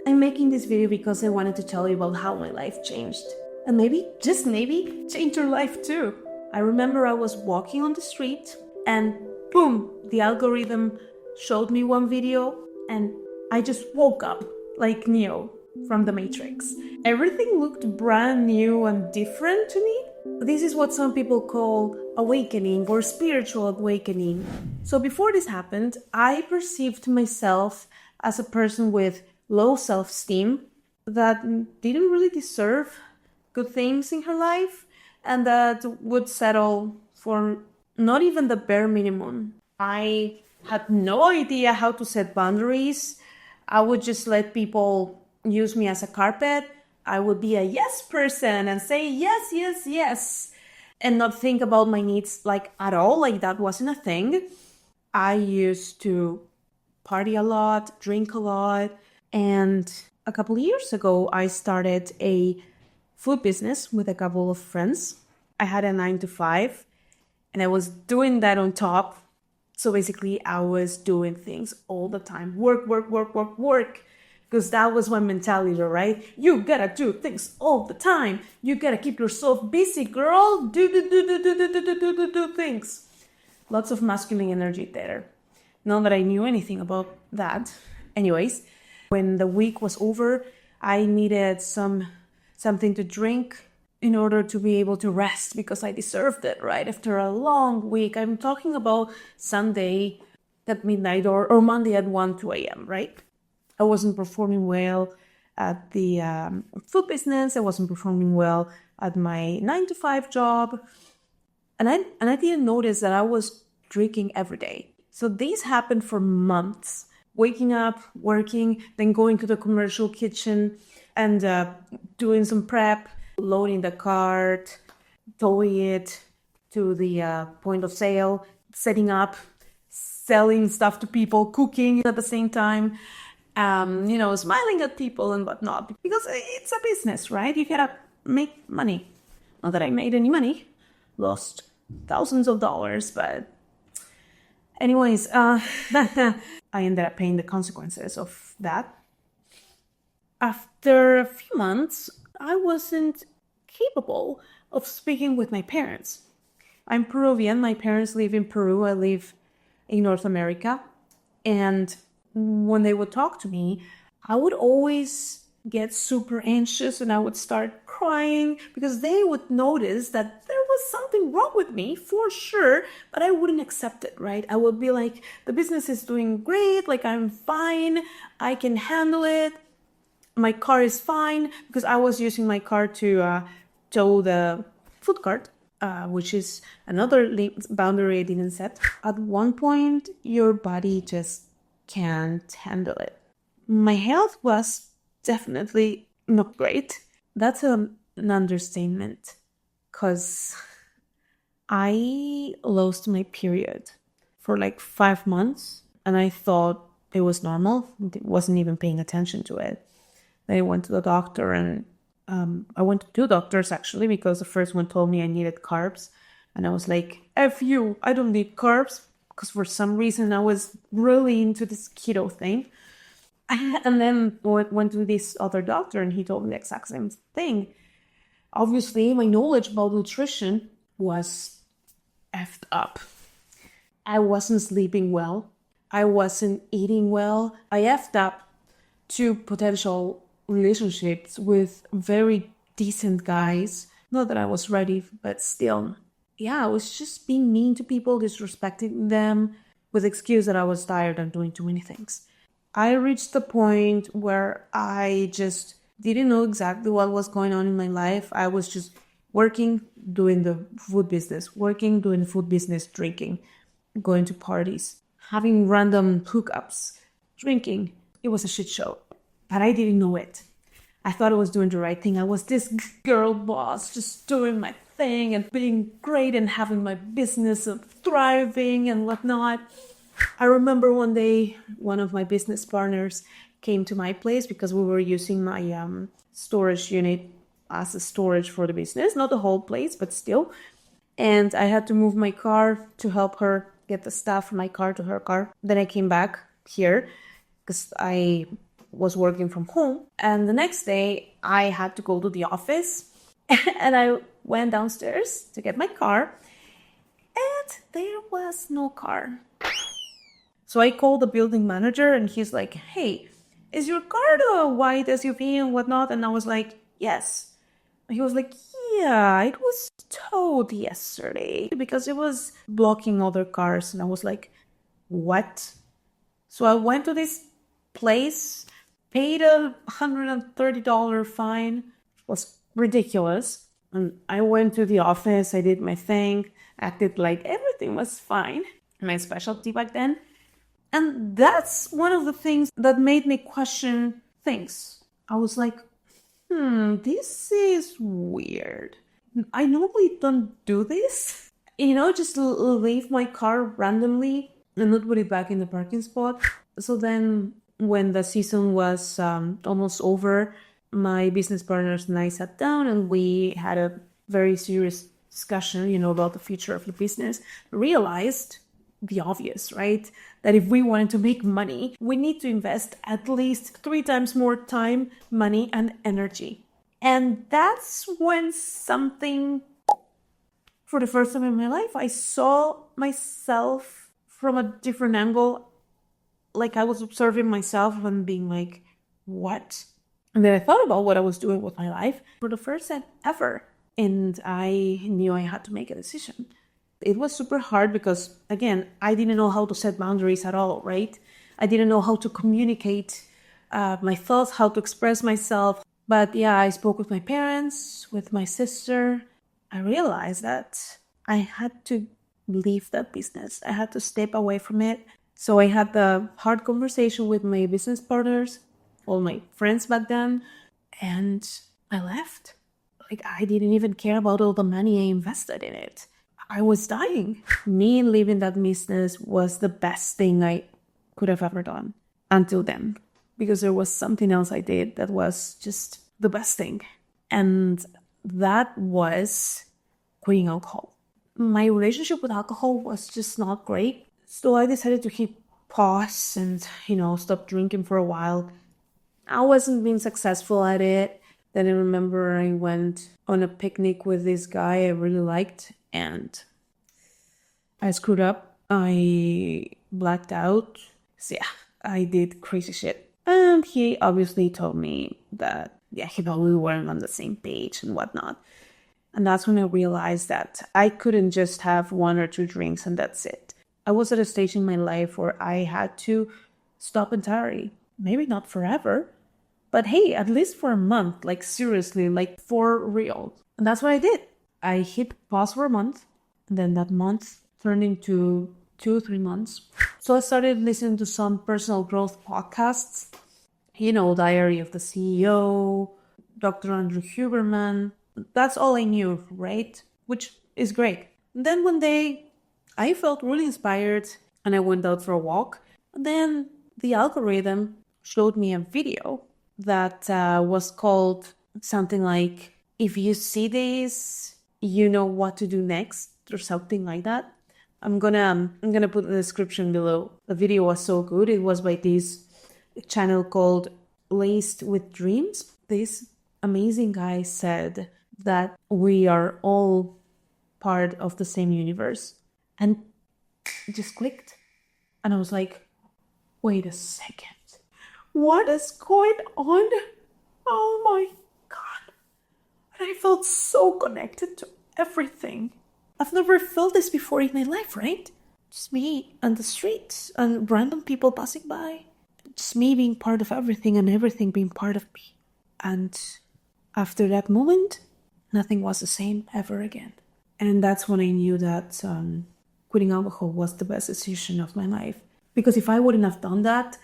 I'm making this video because I wanted to tell you about how my life changed. And maybe, just maybe, change your life too. I remember I was walking on the street and boom, the algorithm showed me one video and I just woke up like Neo from the Matrix. Everything looked brand new and different to me. This is what some people call awakening or spiritual awakening. So before this happened, I perceived myself as a person with low self-esteem that didn't really deserve good things in her life and that would settle for not even the bare minimum. I had no idea how to set boundaries. I would just let people use me as a carpet. I would be a yes person and say yes, yes, yes, and not think about my needs like at all, like that wasn't a thing. I used to party a lot, drink a lot, and a couple of years ago, I started a food business with a couple of friends. I had a 9 to 5, and I was doing that on top. So basically, I was doing things all the time. Work, work, work, work, work. Because that was my mentality, right? You gotta do things all the time. You gotta keep yourself busy, girl. Do things. Lots of masculine energy there. Not that I knew anything about that. Anyways, when the week was over, I needed something to drink in order to be able to rest because I deserved it, right? After a long week, I'm talking about Sunday at midnight or Monday at 1, 2 a.m., right? I wasn't performing well at the food business. I wasn't performing well at my 9 to 5 job. And I didn't notice that I was drinking every day. So this happened for months. Waking up, working, then going to the commercial kitchen and doing some prep, loading the cart, towing it to the point of sale, setting up, selling stuff to people, cooking at the same time. Smiling at people and whatnot, because it's a business, right? You gotta make money. Not that I made any money, lost thousands of dollars, but anyways, I ended up paying the consequences of that. After a few months, I wasn't capable of speaking with my parents. I'm Peruvian. My parents live in Peru. I live in North America. And when they would talk to me, I would always get super anxious and I would start crying because they would notice that there was something wrong with me for sure, but I wouldn't accept it, right? I would be like, the business is doing great, like I'm fine, I can handle it, my car is fine, because I was using my car to tow the food cart, which is another boundary I didn't set. At one point, your body just can't handle it. My health was definitely not great. That's an understatement because I lost my period for like 5 months and I thought it was normal. I wasn't even paying attention to it. Then I went to the doctor and I went to 2 doctors actually because the first one told me I needed carbs and I was like, F you, I don't need carbs. Because for some reason I was really into this keto thing. And then went to this other doctor and he told me the exact same thing. Obviously, my knowledge about nutrition was effed up. I wasn't sleeping well. I wasn't eating well. I effed up 2 potential relationships with very decent guys. Not that I was ready, but still. Yeah, I was just being mean to people, disrespecting them with the excuse that I was tired and doing too many things. I reached the point where I just didn't know exactly what was going on in my life. I was just working, doing the food business, working, doing the food business, drinking, going to parties, having random hookups, drinking. It was a shit show, but I didn't know it. I thought I was doing the right thing. I was this girl boss, just doing my thing and being great and having my business of thriving and whatnot. I remember one day, one of my business partners came to my place because we were using my storage unit as a storage for the business. Not the whole place, but still. And I had to move my car to help her get the stuff from my car to her car. Then I came back here because I was working from home. And the next day I had to go to the office and I went downstairs to get my car and there was no car. So I called the building manager and he's like, hey, is your car the white SUV and whatnot? And I was like, yes. He was like, yeah, it was towed yesterday because it was blocking other cars. And I was like, what? So I went to this place, paid a $130 fine. It was ridiculous. And I went to the office, I did my thing, acted like everything was fine. My specialty back then. And that's one of the things that made me question things. I was like, this is weird. I normally don't do this. Just leave my car randomly and not put it back in the parking spot. So then when the season was almost over, my business partners and I sat down and we had a very serious discussion, about the future of the business. Realized the obvious, right? That if we wanted to make money, we need to invest at least 3 times more time, money, and energy. And that's when something, for the first time in my life, I saw myself from a different angle. Like I was observing myself and being like, what? And then I thought about what I was doing with my life for the first time ever. And I knew I had to make a decision. It was super hard because, again, I didn't know how to set boundaries at all, right? I didn't know how to communicate my thoughts, how to express myself. But yeah, I spoke with my parents, with my sister. I realized that I had to leave that business. I had to step away from it. So I had the hard conversation with my business partners, all my friends back then, and I left. Like I didn't even care about all the money I invested in it. I was dying. Me leaving that business was the best thing I could have ever done until then, because there was something else I did that was just the best thing. And that was quitting alcohol. My relationship with alcohol was just not great. So I decided to hit pause and, stop drinking for a while. I wasn't being successful at it. Then I remember I went on a picnic with this guy I really liked. And I screwed up. I blacked out. So yeah, I did crazy shit. And he obviously told me that, he probably weren't on the same page and whatnot. And that's when I realized that I couldn't just have 1 or 2 drinks and that's it. I was at a stage in my life where I had to stop entirely. Maybe not forever, but hey, at least for a month, like seriously, like for real. And that's what I did. I hit pause for a month, and then that month turned into 2-3 months. So I started listening to some personal growth podcasts, Diary of the CEO, Dr. Andrew Huberman. That's all I knew, right? Which is great. And then one day, I felt really inspired, and I went out for a walk. And then the algorithm showed me a video that was called something like, if you see this, you know what to do next, or something like that. I'm gonna put the description below. The video was so good. It was by this channel called Laced with Dreams. This amazing guy said that we are all part of the same universe. And it just clicked. And I was like, wait a second. What is going on? Oh my God. And I felt so connected to everything. I've never felt this before in my life, right? Just me on the streets and random people passing by. Just me being part of everything and everything being part of me. And after that moment, nothing was the same ever again. And that's when I knew that quitting alcohol was the best decision of my life. Because if I wouldn't have done that,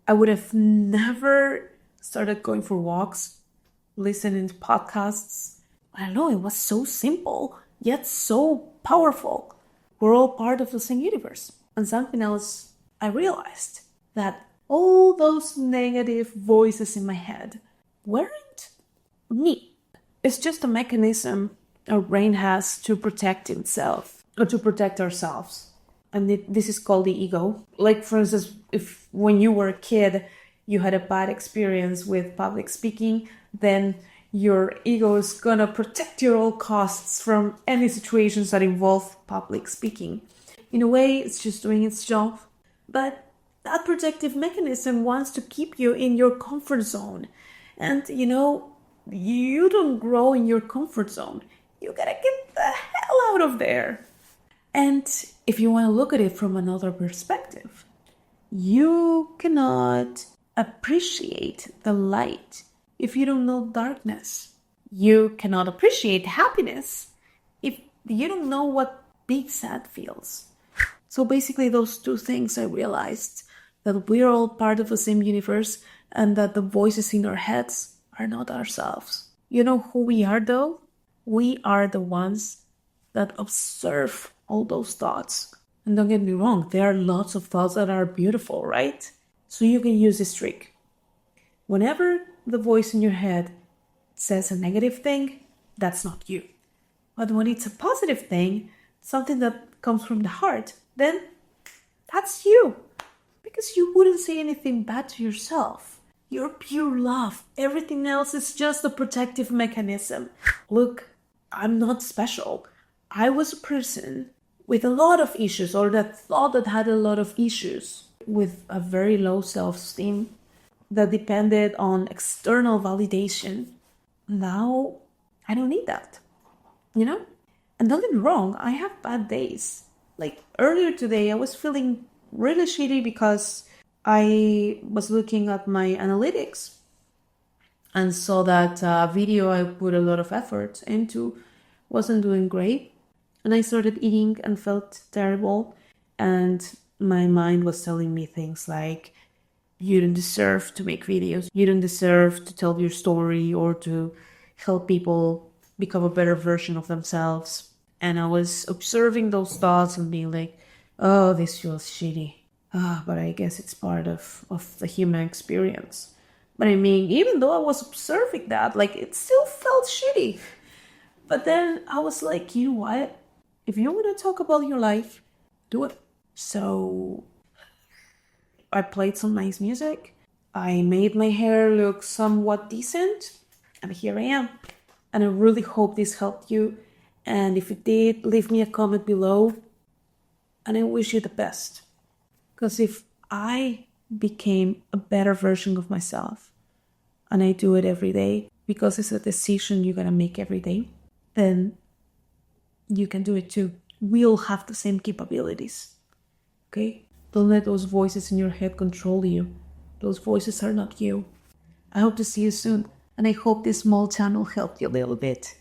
I would have never started going for walks, listening to podcasts. I don't know, it was so simple, yet so powerful. We're all part of the same universe. And something else I realized, that all those negative voices in my head weren't me. It's just a mechanism our brain has to protect itself, or to protect ourselves. And this is called the ego. Like, for instance, if when you were a kid, you had a bad experience with public speaking, then your ego is gonna protect you at all costs from any situations that involve public speaking. In a way, it's just doing its job. But that protective mechanism wants to keep you in your comfort zone. And you don't grow in your comfort zone. You gotta get the hell out of there. And if you want to look at it from another perspective, you cannot appreciate the light if you don't know darkness. You cannot appreciate happiness if you don't know what being sad feels. So basically those two things, I realized that we're all part of the same universe and that the voices in our heads are not ourselves. You know who we are though? We are the ones that observe all those thoughts. And don't get me wrong, there are lots of thoughts that are beautiful, right? So you can use this trick. Whenever the voice in your head says a negative thing, that's not you. But when it's a positive thing, something that comes from the heart, then that's you. Because you wouldn't say anything bad to yourself. You're pure love. Everything else is just a protective mechanism. Look, I'm not special. I was a person with a lot of issues, or that thought that had a lot of issues, with a very low self-esteem that depended on external validation. Now, I don't need that, And don't get me wrong, I have bad days. Like earlier today, I was feeling really shitty because I was looking at my analytics and saw that video I put a lot of effort into wasn't doing great. And I started eating and felt terrible. And my mind was telling me things like, you don't deserve to make videos. You don't deserve to tell your story or to help people become a better version of themselves. And I was observing those thoughts and being like, oh, this feels shitty. But I guess it's part of the human experience. But I mean, even though I was observing that, it still felt shitty. But then I was like, you know what? If you want to talk about your life, do it. So I played some nice music. I made my hair look somewhat decent. And here I am. And I really hope this helped you. And if it did, leave me a comment below. And I wish you the best. Because if I became a better version of myself, and I do it every day, because it's a decision you're going to make every day, then you can do it too. We all have the same capabilities. Okay? Don't let those voices in your head control you. Those voices are not you. I hope to see you soon. And I hope this small channel helped you a little bit.